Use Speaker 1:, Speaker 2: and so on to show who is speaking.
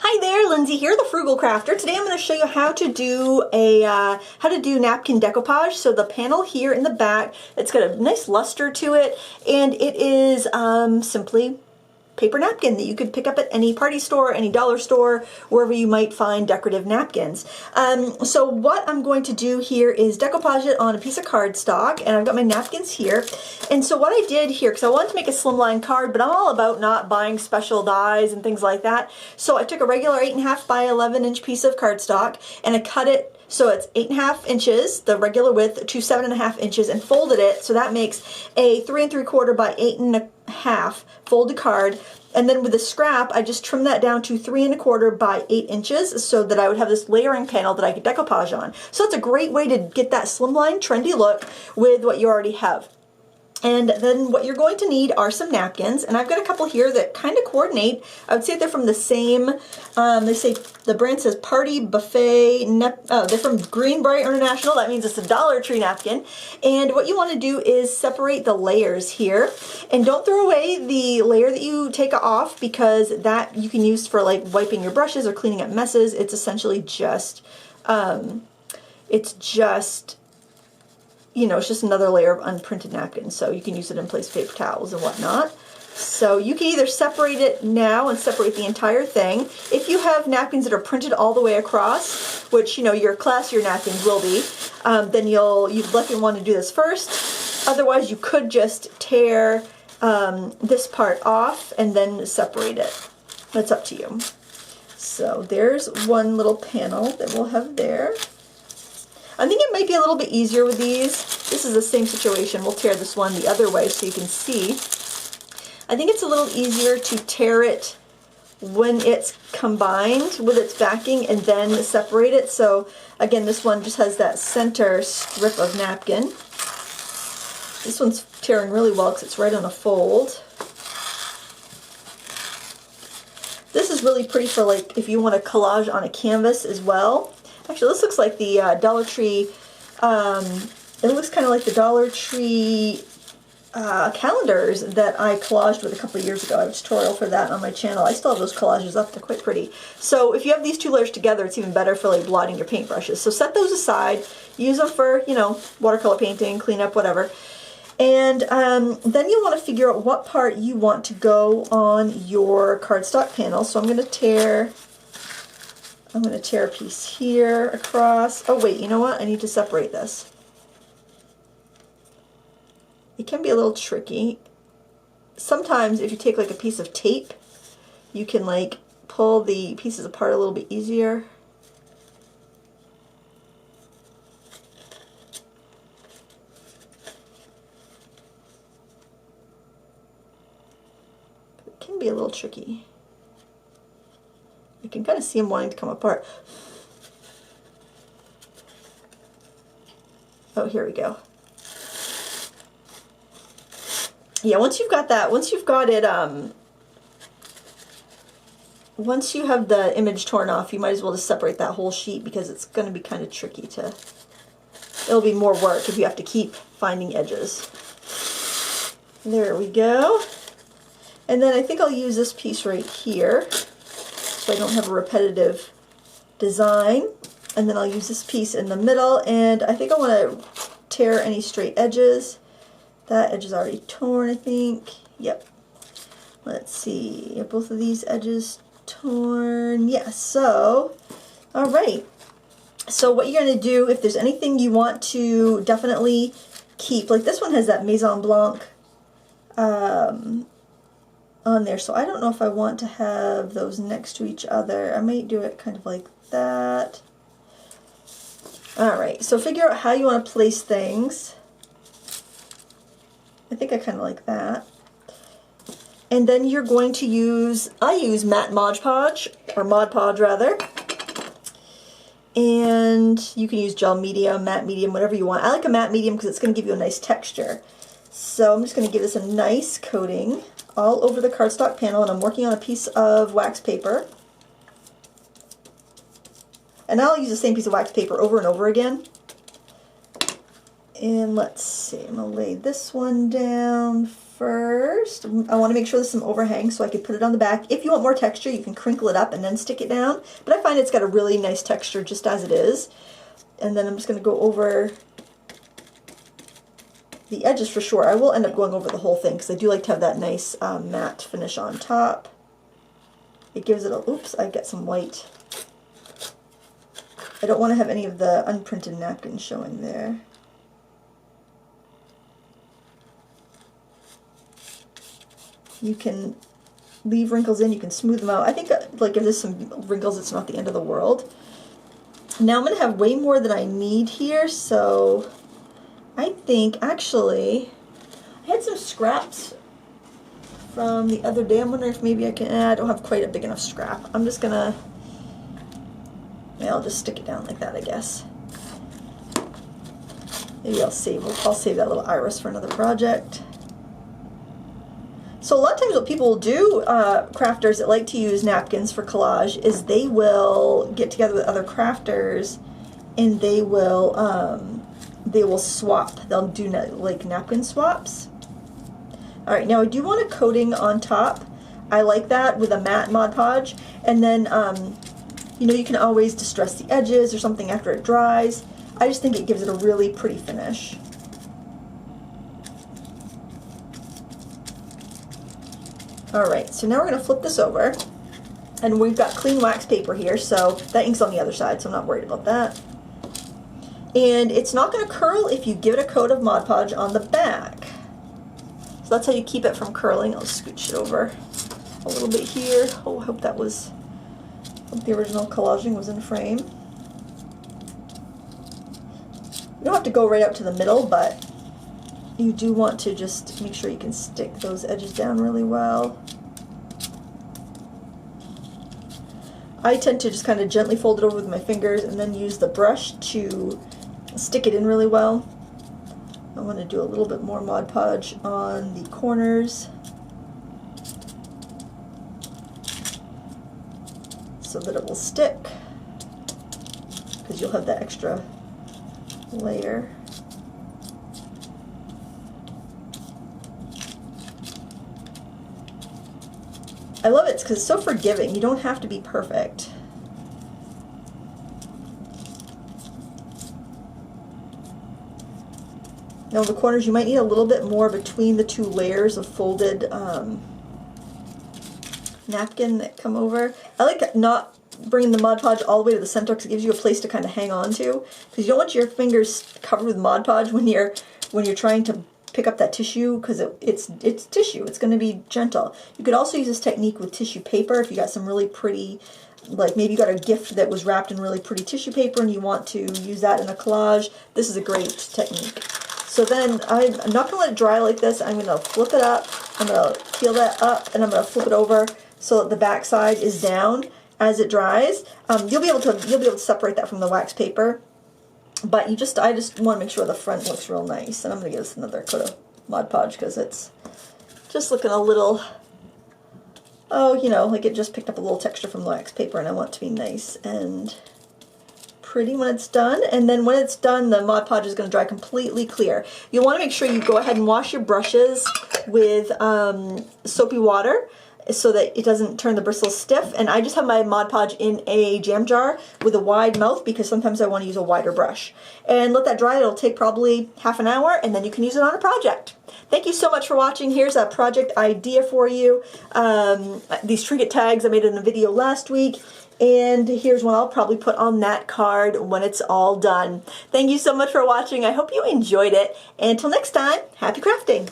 Speaker 1: Hi there, Lindsay here, the Frugal Crafter. Today I'm going to show you how to do napkin decoupage. So the panel here in the back, it's got a nice luster to it, and it is simply paper napkin that you could pick up at any party store, any dollar store, wherever you might find decorative napkins. So what I'm going to do here is decoupage it on a piece of cardstock, and I've got my napkins here. And so what I did here, because I wanted to make a slimline card, but I'm all about not buying special dies and things like that. So I took a regular 8.5 by 11 inch piece of cardstock and I cut it so it's 8.5 inches, the regular width, to 7.5 inches, and folded it. So that makes a 3 3/4 by 8.5 folded card. And then with the scrap, I just trimmed that down to 3 1/4 by 8 inches so that I would have this layering panel that I could decoupage on. So it's a great way to get that slimline, trendy look with what you already have. And then what you're going to need are some napkins, and I've got a couple here that kind of coordinate. I would say they're from the same, they say the brand says Party Buffet, they're from Greenbrier International. That means it's a Dollar Tree napkin. And what you want to do is separate the layers here, and don't throw away the layer that you take off, because that you can use for like wiping your brushes or cleaning up messes. It's essentially just, it's just another layer of unprinted napkins, so you can use it in place of paper towels and whatnot. So you can either separate it now and separate the entire thing. If you have napkins that are printed all the way across, which your classier napkins will be, then you'd likely want to do this first. Otherwise, you could just tear this part off and then separate it. That's up to you. So there's one little panel that we'll have there. I think it might be a little bit easier with these. This is the same situation. We'll tear this one the other way so you can see. I think it's a little easier to tear it when it's combined with its backing and then separate it. So again, this one just has that center strip of napkin. This one's tearing really well because it's right on a fold. This is really pretty for like if you want to collage on a canvas as well. Actually, this looks like the Dollar Tree, it looks kind of like the Dollar Tree calendars that I collaged with a couple of years ago. I have a tutorial for that on my channel. I still have those collages up. They're quite pretty. So if you have these two layers together, it's even better for like blotting your paintbrushes. So set those aside. Use them for, watercolor painting, cleanup, whatever. And then you'll want to figure out what part you want to go on your cardstock panel. So I'm going to tear a piece here across. Oh wait, you know what? I need to separate this. It can be a little tricky. Sometimes if you take like a piece of tape, you can like pull the pieces apart a little bit easier. It can be a little tricky. You can kind of see them wanting to come apart. Oh, here we go. Yeah, once you've got that, once you have the image torn off, you might as well just separate that whole sheet, because it's going to be kind of tricky to, it'll be more work if you have to keep finding edges. There we go. And then I think I'll use this piece right here, so I don't have a repetitive design. And then I'll use this piece in the middle, and I think I want to tear any straight edges. That edge is already torn, I think. Yep. Let's see, are both of these edges torn? Yes, yeah, so, all right. So what you're going to do, if there's anything you want to definitely keep, like this one has that Maison Blanc on there, so I don't know if I want to have those next to each other. I might do it kind of like that. Alright, so figure out how you want to place things. I think I kind of like that. And then you're going to use, I use matte Mod Podge, or Mod Podge rather. And you can use gel medium, matte medium, whatever you want. I like a matte medium because it's going to give you a nice texture. So I'm just going to give this a nice coating all over the cardstock panel, and I'm working on a piece of wax paper. And I'll use the same piece of wax paper over and over again. And let's see, I'm going to lay this one down first, I want to make sure there's some overhang so I can put it on the back. If you want more texture, you can crinkle it up and then stick it down. But I find it's got a really nice texture just as it is. And then I'm just going to go over the edges for sure. I will end up going over the whole thing because I do like to have that nice matte finish on top. It gives it a, oops, I got some white. I don't want to have any of the unprinted napkins showing there. You can leave wrinkles in, you can smooth them out. I think like if there's some wrinkles, it's not the end of the world. Now I'm going to have way more than I need here, so I think actually I had some scraps from the other day. I'm wondering if maybe I can, I don't have quite a big enough scrap. I'm just going to, yeah, I'll just stick it down like that, I guess. Maybe I'll save that little iris for another project. So a lot of times what people will do, crafters that like to use napkins for collage, is they will get together with other crafters and they will swap. They'll do like napkin swaps. Alright, now I do want a coating on top. I like that with a matte Mod Podge. And then, you know, you can always distress the edges or something after it dries. I just think it gives it a really pretty finish. Alright, so now we're going to flip this over, and we've got clean wax paper here, so that ink's on the other side, so I'm not worried about that. And it's not going to curl if you give it a coat of Mod Podge on the back. So that's how you keep it from curling. I'll scooch it over a little bit here. Oh, I hope the original collaging was in frame. You don't have to go right out to the middle, but you do want to just make sure you can stick those edges down really well. I tend to just kind of gently fold it over with my fingers and then use the brush to stick it in really well. I want to do a little bit more Mod Podge on the corners so that it will stick, because you'll have that extra layer. I love it because it's so forgiving. You don't have to be perfect. Now the corners, you might need a little bit more between the two layers of folded napkin that come over. I like not bringing the Mod Podge all the way to the center because it gives you a place to kind of hang on to. Because you don't want your fingers covered with Mod Podge when you're trying to pick up that tissue, because it's tissue. It's going to be gentle. You could also use this technique with tissue paper if you got some really pretty, like maybe you got a gift that was wrapped in really pretty tissue paper and you want to use that in a collage. This is a great technique. So then I'm not going to let it dry like this. I'm going to flip it up. I'm going to peel that up and I'm going to flip it over so that the back side is down as it dries. You'll be able to separate that from the wax paper. But I just want to make sure the front looks real nice. And I'm going to give this another coat of Mod Podge because it's just looking a little, oh, you know, like it just picked up a little texture from the wax paper, and I want it to be nice and pretty when it's done. And then when it's done, the Mod Podge is going to dry completely clear. You'll want to make sure you go ahead and wash your brushes with soapy water, so that it doesn't turn the bristles stiff. And I just have my Mod Podge in a jam jar with a wide mouth because sometimes I want to use a wider brush. And let that dry. It'll take probably half an hour and then you can use it on a project. Thank you so much for watching. Here's a project idea for you. These trinket tags I made in a video last week. And here's one I'll probably put on that card when it's all done. Thank you so much for watching. I hope you enjoyed it. And until next time, happy crafting.